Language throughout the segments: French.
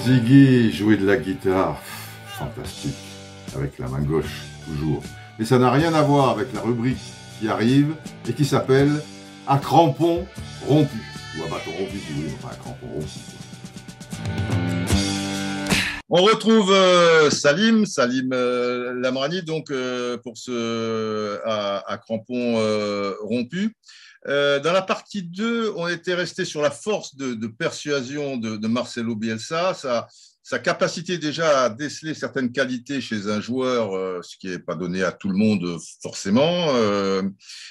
Ziggy jouait de la guitare, fantastique, avec la main gauche, toujours. Mais ça n'a rien à voir avec la rubrique qui arrive et qui s'appelle « À crampon rompu ». Ou à bâton rompu, si vous voulez, enfin à crampon rompu. On retrouve Salim Lamrani, donc pour à crampon rompu. Dans la partie 2, on était resté sur la force de persuasion de Marcelo Bielsa, sa capacité déjà à déceler certaines qualités chez un joueur, ce qui n'est pas donné à tout le monde forcément,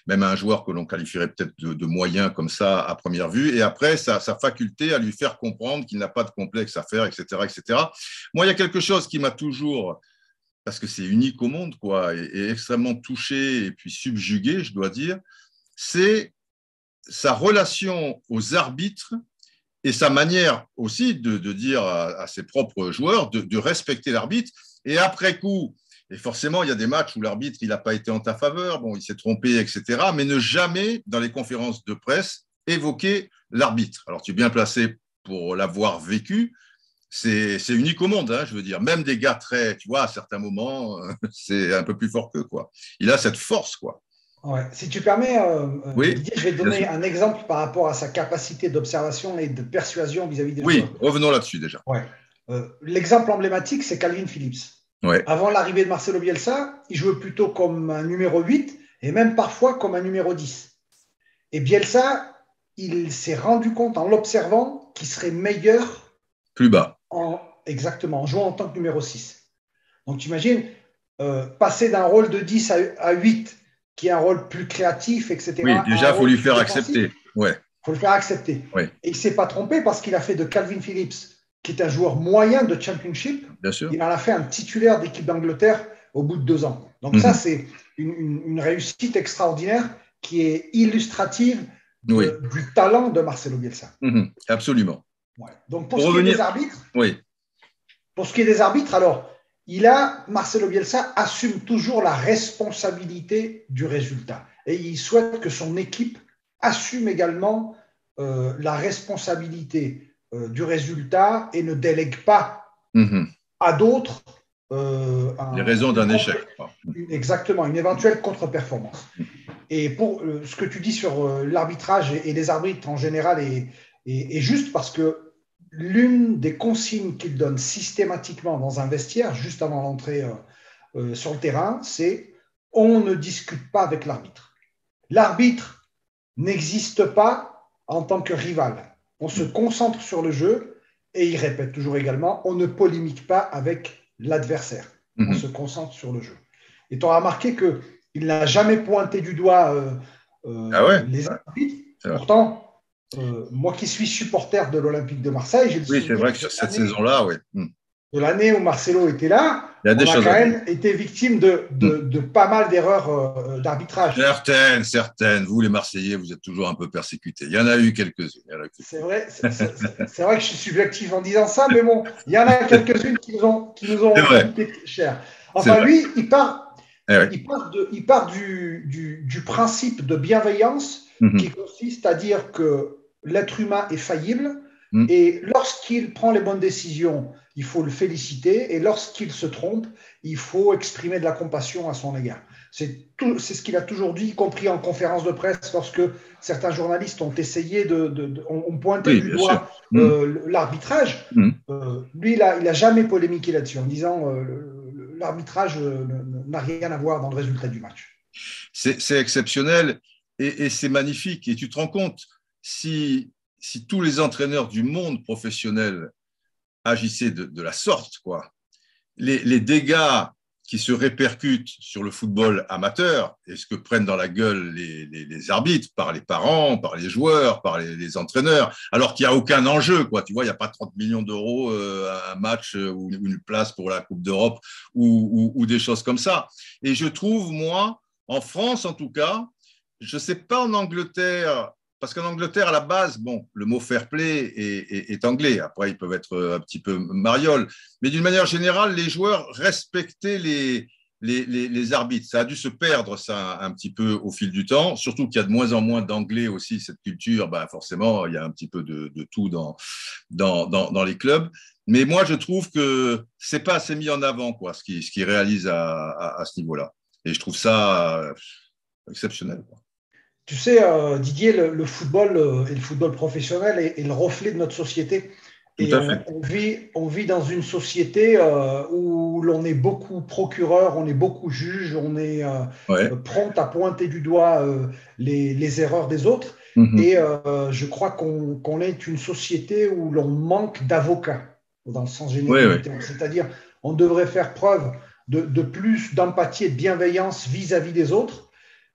même à un joueur que l'on qualifierait peut-être de moyen comme ça à première vue, et après sa faculté à lui faire comprendre qu'il n'a pas de complexe à faire, etc., etc. Moi, il y a quelque chose qui m'a toujours, parce que c'est unique au monde, quoi, et extrêmement touché et puis subjugué, je dois dire, c'est sa relation aux arbitres et sa manière aussi de dire à ses propres joueurs de respecter l'arbitre. Et après coup, et forcément, il y a des matchs où l'arbitre il n'a pas été en ta faveur, bon, il s'est trompé, etc., mais ne jamais, dans les conférences de presse, évoquer l'arbitre. Alors, tu es bien placé pour l'avoir vécu. C'est unique au monde, hein, je veux dire. Même des gars très, tu vois, à certains moments, c'est un peu plus fort qu'eux, quoi. Il a cette force, quoi. Ouais. Si tu permets, Oui, Didier, je vais te donner un exemple par rapport à sa capacité d'observation et de persuasion vis-à-vis des joueurs. Oui, revenons là-dessus déjà. Ouais. L'exemple emblématique, c'est Calvin Phillips. Ouais. Avant l'arrivée de Marcelo Bielsa, il jouait plutôt comme un numéro 8 et même parfois comme un numéro 10. Et Bielsa, il s'est rendu compte en l'observant qu'il serait meilleur plus bas. Exactement, en jouant en tant que numéro 6. Donc tu imagines, passer d'un rôle de 10 à 8, qui est un rôle plus créatif, etc. Oui, déjà, il faut lui faire accepter. Ouais. Il faut le faire accepter. Ouais. Et il ne s'est pas trompé parce qu'il a fait de Calvin Phillips, qui est un joueur moyen de Championship, bien sûr. Il en a fait un titulaire d'équipe d'Angleterre au bout de 2 ans. Donc ça, c'est une réussite extraordinaire qui est illustrative du talent de Marcelo Bielsa. Absolument. Ouais. Donc pour ce qui est des arbitres, oui. Pour ce qui est des arbitres, alors, Marcelo Bielsa assume toujours la responsabilité du résultat. Et il souhaite que son équipe assume également la responsabilité du résultat et ne délègue pas à d'autres les raisons d'un échec. Exactement, une éventuelle contre-performance. Et pour ce que tu dis sur l'arbitrage et les arbitres en général est juste parce que l'une des consignes qu'il donne systématiquement dans un vestiaire, juste avant l'entrée sur le terrain, c'est « on ne discute pas avec l'arbitre ». L'arbitre n'existe pas en tant que rival. On se concentre sur le jeu et il répète toujours également « on ne polémique pas avec l'adversaire, on se concentre sur le jeu ». Et tu auras remarqué qu'il n'a jamais pointé du doigt les arbitres. Pourtant, moi qui suis supporter de l'Olympique de Marseille, j'ai le souvenir. Oui, c'est vrai que sur cette saison-là, oui. De l'année où Marcelo était là, on a quand même été victime de pas mal d'erreurs d'arbitrage. Certaines. Vous, les Marseillais, vous êtes toujours un peu persécutés. Il y en a eu quelques-unes. C'est vrai que je suis subjectif en disant ça, mais bon, il y en a quelques-unes qui nous ont coûté cher. Enfin, lui, il part du principe de bienveillance qui consiste à dire que l'être humain est faillible et lorsqu'il prend les bonnes décisions, il faut le féliciter et lorsqu'il se trompe, il faut exprimer de la compassion à son égard. C'est ce qu'il a toujours dit, y compris en conférence de presse lorsque certains journalistes ont essayé ont pointé du doigt l'arbitrage. Lui, il n'a jamais polémiqué là-dessus en disant l'arbitrage n'a rien à voir dans le résultat du match. C'est exceptionnel et c'est magnifique. Et tu te rends compte, si tous les entraîneurs du monde professionnel agissaient de la sorte, quoi, les dégâts qui se répercutent sur le football amateur et ce que prennent dans la gueule les arbitres par les parents, par les joueurs, par les entraîneurs, alors qu'il n'y a aucun enjeu, quoi. Tu vois, il n'y a pas 30 millions d'euros un match ou une place pour la Coupe d'Europe ou des choses comme ça. Et je trouve, moi, en France en tout cas, je ne sais pas en Angleterre, parce qu'en Angleterre, à la base, bon, le mot fair play est anglais. Après, ils peuvent être un petit peu marioles. Mais d'une manière générale, les joueurs respectaient les arbitres. Ça a dû se perdre, ça, un petit peu au fil du temps, surtout qu'il y a de moins en moins d'anglais aussi, cette culture. Bah, forcément, il y a un petit peu de tout dans les clubs. Mais moi, je trouve que c'est pas assez mis en avant, quoi, ce qu'ils réalisent à ce niveau-là. Et je trouve ça exceptionnel, quoi. Tu sais, Didier, le football et le football professionnel est le reflet de notre société. Tout Et à fait. on vit dans une société où l'on est beaucoup procureur, on est beaucoup juge, on est Ouais. prompt à pointer du doigt les erreurs des autres. Mhm. Et je crois qu'on est une société où l'on manque d'avocats, dans le sens Oui, général oui. du terme. C'est-à-dire, on devrait faire preuve de plus d'empathie et de bienveillance vis-à-vis des autres.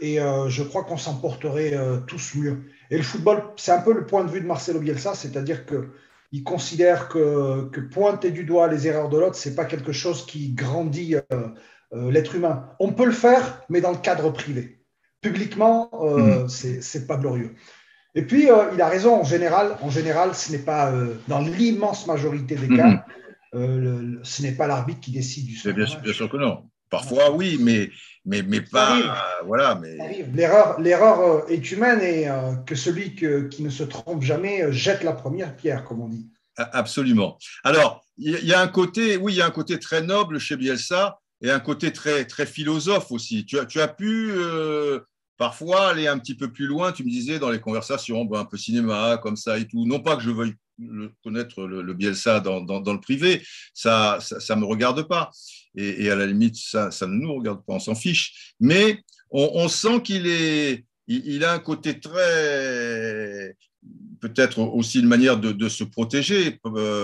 Et je crois qu'on s'en porterait tous mieux. Et le football, c'est un peu le point de vue de Marcelo Bielsa, c'est-à-dire qu'il considère que pointer du doigt les erreurs de l'autre, ce n'est pas quelque chose qui grandit l'être humain. On peut le faire, mais dans le cadre privé. Publiquement, Mhm. c'est pas glorieux. Et puis, il a raison, en général, ce n'est pas, dans l'immense majorité des Mhm. cas, ce n'est pas l'arbitre qui décide du Mais sort d'un bien match. sûr que non. Non. Parfois, oui, mais Ça pas. arrive. Voilà, Ça mais. arrive. L'erreur est humaine et que celui qui ne se trompe jamais jette la première pierre, comme on dit. Absolument. Alors, il y a un côté, oui, il y a un côté très noble chez Bielsa et un côté très, très philosophe aussi. Tu as pu parfois aller un petit peu plus loin, tu me disais, dans les conversations, un peu cinéma, comme ça et tout. Non pas que je veuille connaître le Bielsa dans le privé, ça me regarde pas. Et à la limite, ça ne nous regarde pas, on s'en fiche. Mais on sent il a un côté très peut-être aussi une manière de se protéger,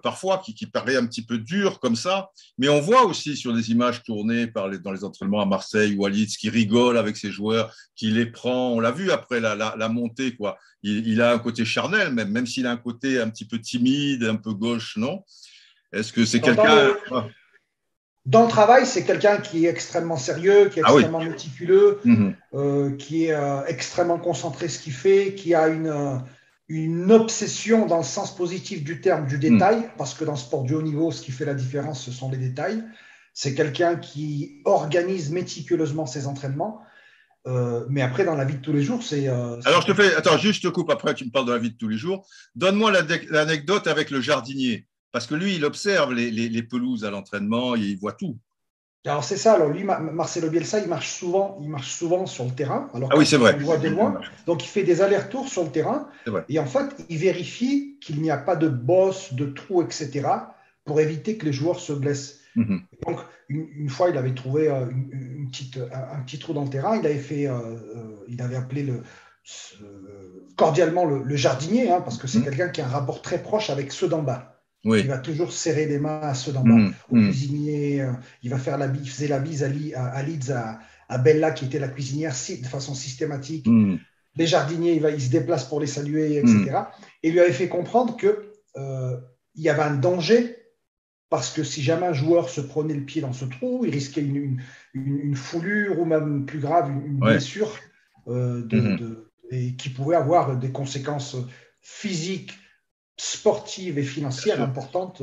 parfois, qui paraît un petit peu dure comme ça. Mais on voit aussi sur des images tournées dans les entraînements à Marseille ou à Leeds, qui rigole avec ses joueurs, qui les prend. On l'a vu après la montée, quoi. Il a un côté charnel, même s'il a un côté un petit peu timide, un peu gauche, non? Est-ce que c'est Alors, quelqu'un. dans le travail, c'est quelqu'un qui est extrêmement sérieux, qui est Ah oui. extrêmement méticuleux, Mm-hmm. qui est extrêmement concentré sur ce qu'il fait, qui a une obsession dans le sens positif du terme du détail, parce que dans le sport du haut niveau, ce qui fait la différence, ce sont les détails. C'est quelqu'un qui organise méticuleusement ses entraînements. Mais après, dans la vie de tous les jours, Alors, je te fais. Attends, juste je te coupe après, tu me parles de la vie de tous les jours. Donne-moi l'anecdote avec le jardinier. Parce que lui, il observe les pelouses à l'entraînement, il voit tout. Alors c'est ça. Alors lui, Marcelo Bielsa, il marche souvent sur le terrain. Alors Ah oui, c'est quand on vrai. le voit de loin, donc il fait des allers-retours sur le terrain. C'est vrai. Et en fait, il vérifie qu'il n'y a pas de bosse, de trous, etc., pour éviter que les joueurs se blessent. Mm-hmm. Donc une fois, il avait trouvé un petit trou dans le terrain. Il avait appelé cordialement le jardinier, hein, parce que c'est quelqu'un qui a un rapport très proche avec ceux d'en bas. Il Oui. va toujours serrer les mains à ceux d'en bas. Au cuisinier, il faisait la bise à Leeds, à Bella, qui était la cuisinière, de façon systématique. Les jardiniers, il se déplace pour les saluer, etc. Et il lui avait fait comprendre qu'il y avait un danger, parce que si jamais un joueur se prenait le pied dans ce trou, il risquait une foulure ou même plus grave, une blessure et qui pouvait avoir des conséquences physiques, sportive et financière importante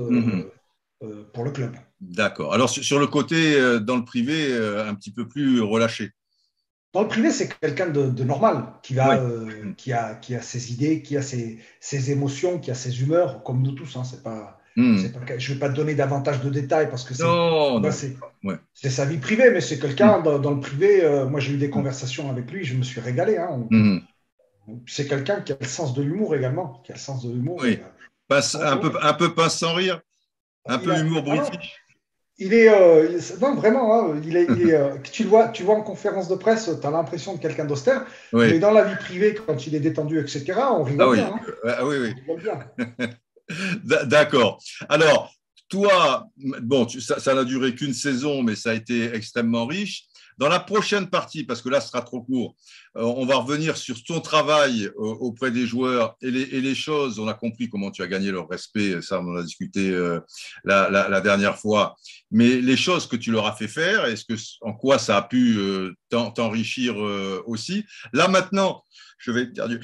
pour le club. D'accord. Alors, sur le côté, dans le privé, un petit peu plus relâché. Dans le privé, c'est quelqu'un de normal, qui a ses idées, qui a ses émotions, qui a ses humeurs, comme nous tous. Hein. Je ne vais pas te donner davantage de détails parce que c'est sa vie privée, mais c'est quelqu'un dans le privé. Moi, j'ai eu des conversations avec lui, je me suis régalé. Hein. C'est quelqu'un qui a le sens de l'humour également. Qui a le sens de l'humour. Oui. Un peu pince sans rire, un peu humour british. Il est non vraiment, hein, tu le vois en conférence de presse, tu as l'impression de quelqu'un d'austère, mais dans la vie privée, quand il est détendu, etc., on rigole bien. Hein. Oui. On rigole bien. D'accord. Alors, toi, bon, ça n'a duré qu'une saison, mais ça a été extrêmement riche. Dans la prochaine partie, parce que là, ce sera trop court, on va revenir sur ton travail auprès des joueurs et les choses. On a compris comment tu as gagné leur respect, ça, on en a discuté la dernière fois. Mais les choses que tu leur as fait faire, en quoi ça a pu t'enrichir aussi. Là, maintenant, je vais éternuer.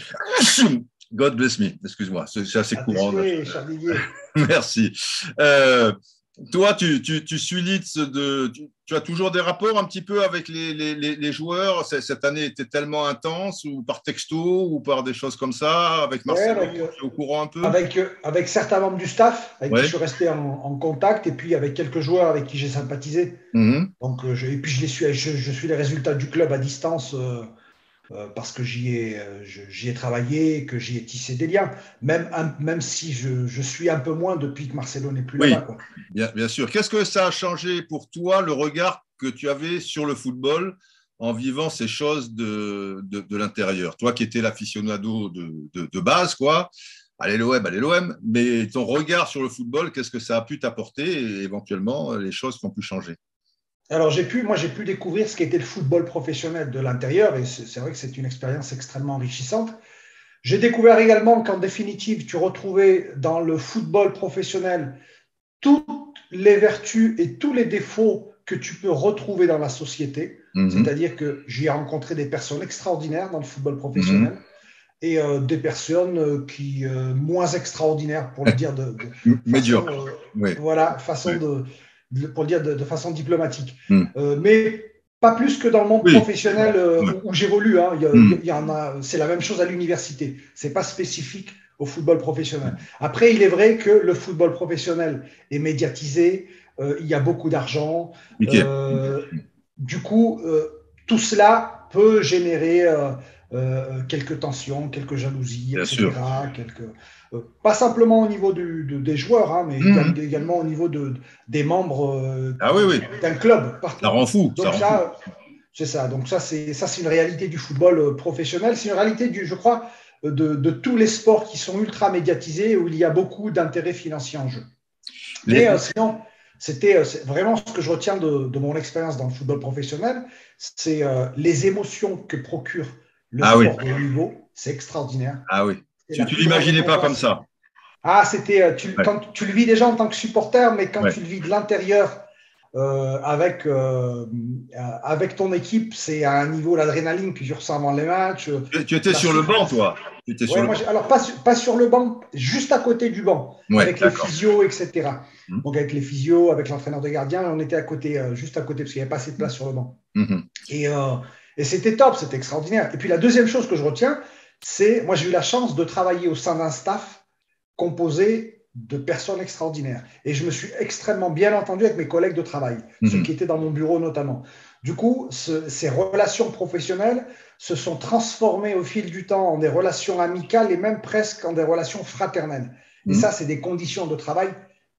God bless me, excuse-moi, c'est assez courant. Désolé, Merci. Toi, tu suis Leeds tu as toujours des rapports un petit peu avec les joueurs. Cette année était tellement intense, ou par texto, ou par des choses comme ça, avec Ouais, Marcelo, tu es au courant un peu? avec certains membres du staff avec qui je Ouais. suis resté en contact, et puis avec quelques joueurs avec qui j'ai sympathisé. Mhm. Donc, et puis je suis les résultats du club à distance, parce que j'y ai travaillé, que j'y ai tissé des liens, même si je suis un peu moins depuis que Marcelo n'est plus là-bas, Oui, quoi. bien sûr. Qu'est-ce que ça a changé pour toi, le regard que tu avais sur le football en vivant ces choses de l'intérieur? Toi qui étais l'aficionado de base, quoi. Allez l'OM. Mais ton regard sur le football, qu'est-ce que ça a pu t'apporter et éventuellement les choses qui ont pu changer? Alors, moi, j'ai pu découvrir ce qu'était le football professionnel de l'intérieur, et c'est vrai que c'est une expérience extrêmement enrichissante. J'ai découvert également qu'en définitive, tu retrouvais dans le football professionnel toutes les vertus et tous les défauts que tu peux retrouver dans la société. Mhm. C'est-à-dire que j'y ai rencontré des personnes extraordinaires dans le football Mhm. professionnel, et des personnes moins extraordinaires, pour le dire façon, Médiocre. Oui. voilà, Oui. pour le dire de façon diplomatique. Mhm. Mais pas plus que dans le monde Oui. professionnel Ouais. où j'évolue, hein. Mhm. Il y en a, c'est la même chose à l'université. C'est pas spécifique au football professionnel. Après, il est vrai que le football professionnel est médiatisé, il y a beaucoup d'argent. Compliqué. Euh, du coup, tout cela peut générer quelques tensions, quelques jalousies, Bien sûr. etc. Pas simplement au niveau des joueurs, hein, mais Mhm. également au niveau des membres Ah oui, oui. d'un club Ça partout. rend fou. Ça Donc rend fou. ça, c'est ça. Donc c'est une réalité du football professionnel. C'est une réalité je crois, de tous les sports qui sont ultra médiatisés, où il y a beaucoup d'intérêts financiers en jeu. Mais Les... sinon, c'est vraiment ce que je retiens de mon expérience dans le football professionnel, c'est les émotions que procure le Ah oui. sport de haut niveau. C'est extraordinaire. Ah oui. C'est la Tu plus grande l'imaginais pas comme récompense. ça. Ah, Ouais. quand tu le vis déjà en tant que supporter, mais quand Ouais. tu le vis de l'intérieur, avec ton équipe, c'est à un niveau, l'adrénaline que tu ressens avant les matchs, Tu étais la sur le banc, souffrance. toi. Tu étais sur Ouais, le banc. alors pas sur le banc, juste à côté du banc, Ouais, avec les d'accord. physios, etc. Mhm. Donc avec les physios, avec l'entraîneur de gardien, on était à côté, juste à côté, parce qu'il n'y avait pas assez de place sur le banc. Mhm. Et, euh, et c'était top, c'était extraordinaire. Et puis la deuxième chose que je retiens, moi j'ai eu la chance de travailler au sein d'un staff composé de personnes extraordinaires. Et je me suis extrêmement bien entendu avec mes collègues de travail, ceux Mhm. qui étaient dans mon bureau notamment. Du coup, ces relations professionnelles se sont transformées au fil du temps en des relations amicales, et même presque en des relations fraternelles. Et Mhm. ça, c'est des conditions de travail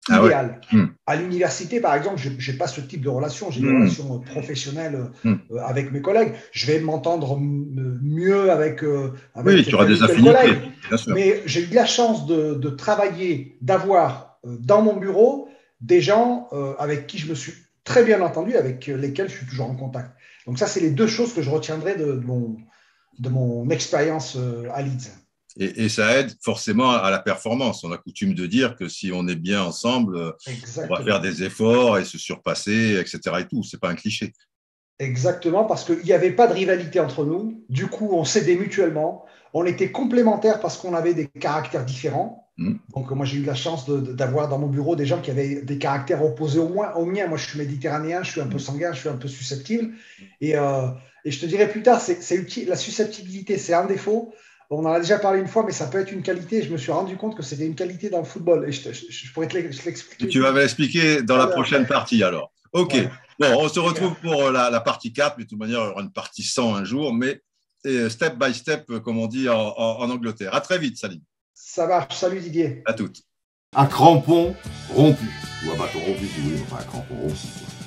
Ah ouais. idéales. Mhm. À l'université, par exemple, je n'ai pas ce type de relation. J'ai des Mhm. relations professionnelles Mhm. avec mes collègues. Je vais m'entendre mieux Oui, avec tu auras tel ou des tel collègue. affinités, bien sûr. Mais j'ai eu la chance de travailler, d'avoir dans mon bureau des gens avec qui je me suis très bien entendu, avec lesquels je suis toujours en contact. Donc ça, c'est les deux choses que je retiendrai de mon expérience à Leeds. Et ça aide forcément à la performance. On a coutume de dire que si on est bien ensemble, on va faire Exactement. des efforts et se surpasser, etc. et tout. C'est pas un cliché. Exactement, parce qu'il n'y avait pas de rivalité entre nous. Du coup, on s'aidait mutuellement. On était complémentaires parce qu'on avait des caractères différents. Mhm. Donc, moi, j'ai eu la chance d'avoir dans mon bureau des gens qui avaient des caractères opposés au mien. Moi, je suis méditerranéen, je suis un peu sanguin, je suis un peu susceptible. Et, euh, et je te dirai plus tard, c'est utile. La susceptibilité, c'est un défaut. On en a déjà parlé une fois, mais ça peut être une qualité. Je me suis rendu compte que c'était une qualité dans le football. Et je pourrais te l'expliquer Tu vas m'expliquer dans tout à la l'heure. prochaine partie alors. OK. Voilà. Bon, on se Génial. retrouve pour la partie 4, mais de toute manière, il y aura une partie 100 un jour, mais step by step, comme on dit en Angleterre. À très vite, Salim. Ça marche. Salut Didier. À toutes. À crampon rompu. Ou à bâton rompu, si vous voulez, enfin à crampon rompu, quoi.